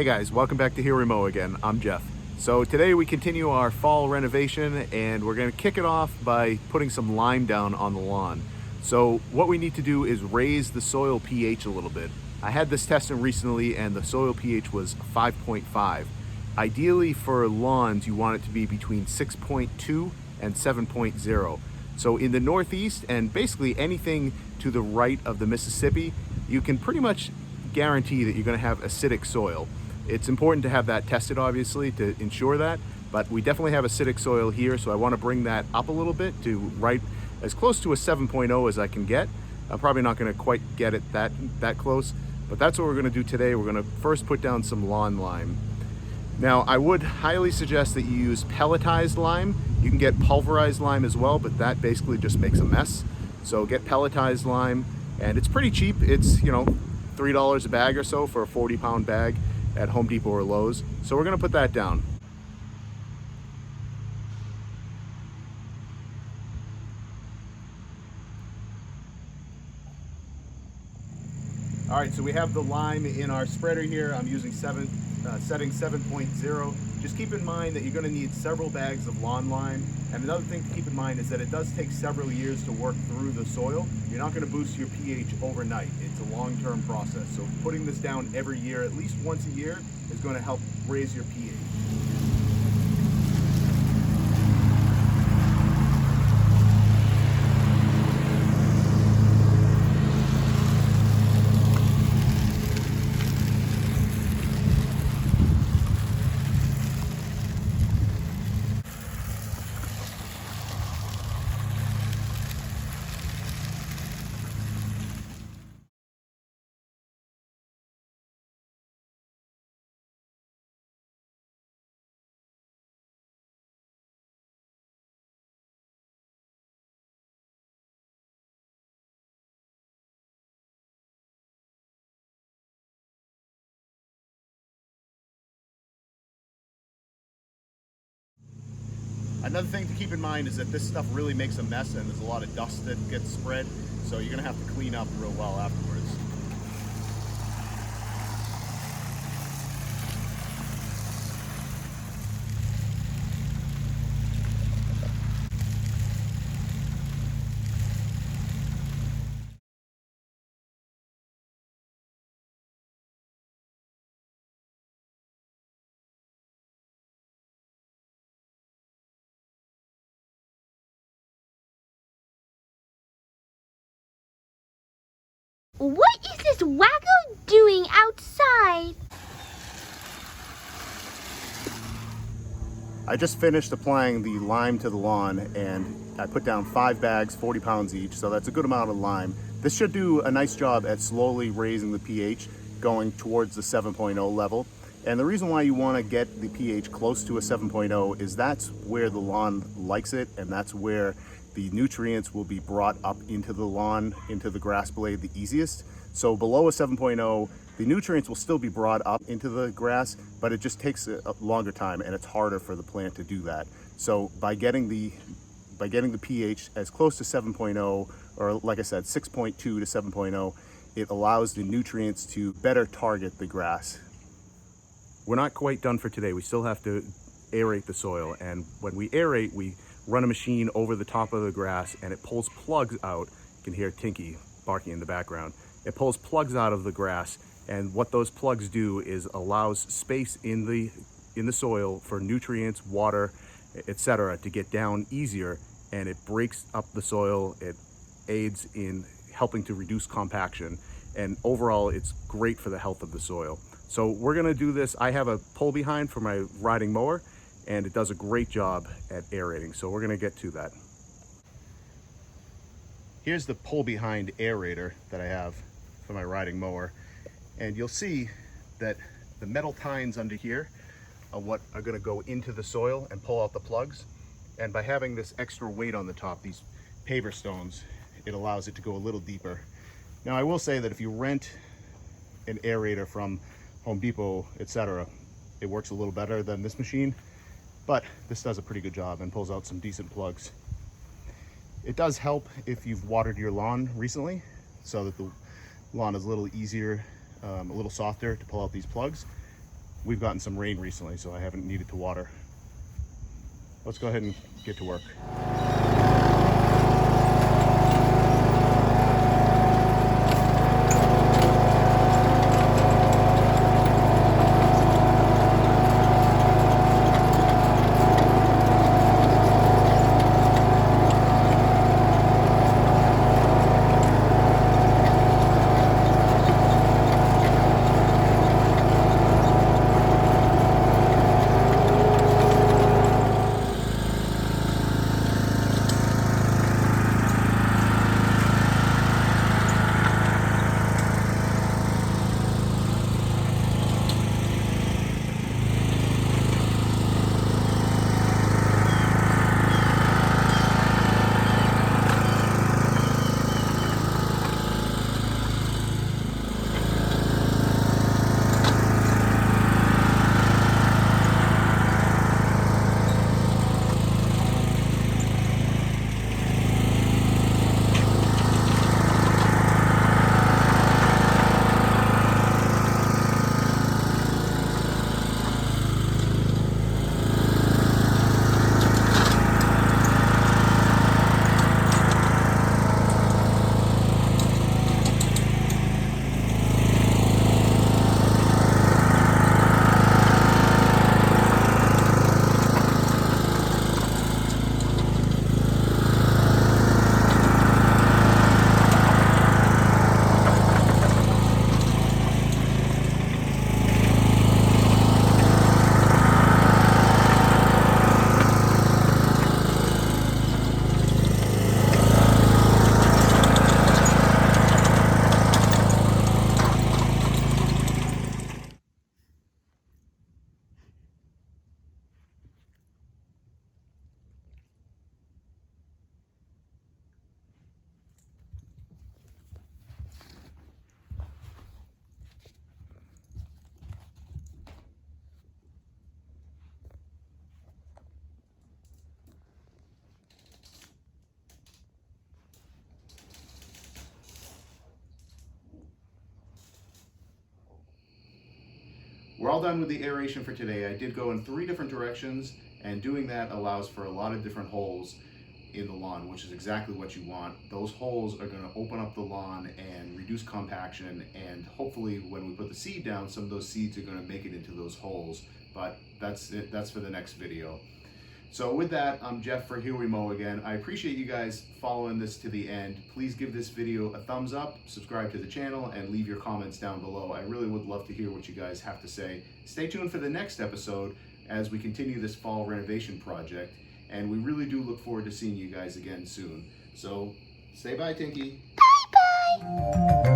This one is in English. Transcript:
Hey guys, welcome back to Here We Mow again. I'm Jeff. So today we continue our fall renovation and we're going to kick it off by putting some lime down on the lawn. So what we need to do is raise the soil pH a little bit. I had this tested recently and the soil pH was 5.5. Ideally for lawns you want it to be between 6.2 and 7.0. So in the Northeast and basically anything to the right of the Mississippi, you can pretty much guarantee that you're going to have acidic soil. It's important to have that tested, obviously, to ensure that, but we definitely have acidic soil here, so I want to bring that up a little bit to right as close to a 7.0 as I can get. I'm probably not going to quite get it that close, but that's what we're going to do today. We're going to first put down some lawn lime. Now, I would highly suggest that you use pelletized lime. You can get pulverized lime as well, but that basically just makes a mess. So get pelletized lime, and it's pretty cheap. It's, $3 a bag or so for a 40-pound bag at Home Depot or Lowe's. So we're gonna put that down. All right, so we have the lime in our spreader here. I'm using setting 7.0. Just keep in mind that you're gonna need several bags of lawn lime. And another thing to keep in mind is that it does take several years to work through the soil. You're not gonna boost your pH overnight. It's a long-term process. So putting this down every year, at least once a year, is gonna help raise your pH. Another thing to keep in mind is that this stuff really makes a mess and there's a lot of dust that gets spread, so you're gonna have to clean up real well afterwards. What is this wacko doing outside? I just finished applying the lime to the lawn and I put down 5 bags, 40 pounds each, so that's a good amount of lime. This should do a nice job at slowly raising the pH, going towards the 7.0 level. And the reason why you want to get the pH close to a 7.0 is that's where the lawn likes it, and that's where the nutrients will be brought up into the lawn, into the grass blade the easiest. So below a 7.0, the nutrients will still be brought up into the grass, but it just takes a longer time and it's harder for the plant to do that. So by getting the pH as close to 7.0, or like I said, 6.2 to 7.0, it allows the nutrients to better target the grass. We're not quite done for today. We still have to aerate the soil, and when we aerate, we run a machine over the top of the grass and it pulls plugs out. You can hear Tinky barking in the background. It pulls plugs out of the grass, and what those plugs do is allows space in the soil for nutrients, water, etc. to get down easier, and it breaks up the soil. It aids in helping to reduce compaction, and overall it's great for the health of the soil. So we're gonna do this. I have a pull behind for my riding mower and it does a great job at aerating, so we're gonna get to that. Here's the pull behind aerator that I have for my riding mower, and you'll see that the metal tines under here are what are gonna go into the soil and pull out the plugs. And by having this extra weight on the top, these paver stones, it allows it to go a little deeper. Now I will say that if you rent an aerator from Home Depot, etc., it works a little better than this machine, but this does a pretty good job and pulls out some decent plugs. It does help if you've watered your lawn recently, so that the lawn is a little easier, a little softer to pull out these plugs. we've gotten some rain recently, so I haven't needed to water. Let's go ahead and get to work. We're all done with the aeration for today. I did go in 3 different directions, and doing that allows for a lot of different holes in the lawn, which is exactly what you want. Those holes are going to open up the lawn and reduce compaction, and hopefully when we put the seed down, some of those seeds are going to make it into those holes. But that's it. That's for the next video. So with that, I'm Jeff for Here We Mow again. I appreciate you guys following this to the end. Please give this video a thumbs up, subscribe to the channel, and leave your comments down below. I really would love to hear what you guys have to say. Stay tuned for the next episode as we continue this fall renovation project. And we really do look forward to seeing you guys again soon. So say bye, Tinky. Bye-bye.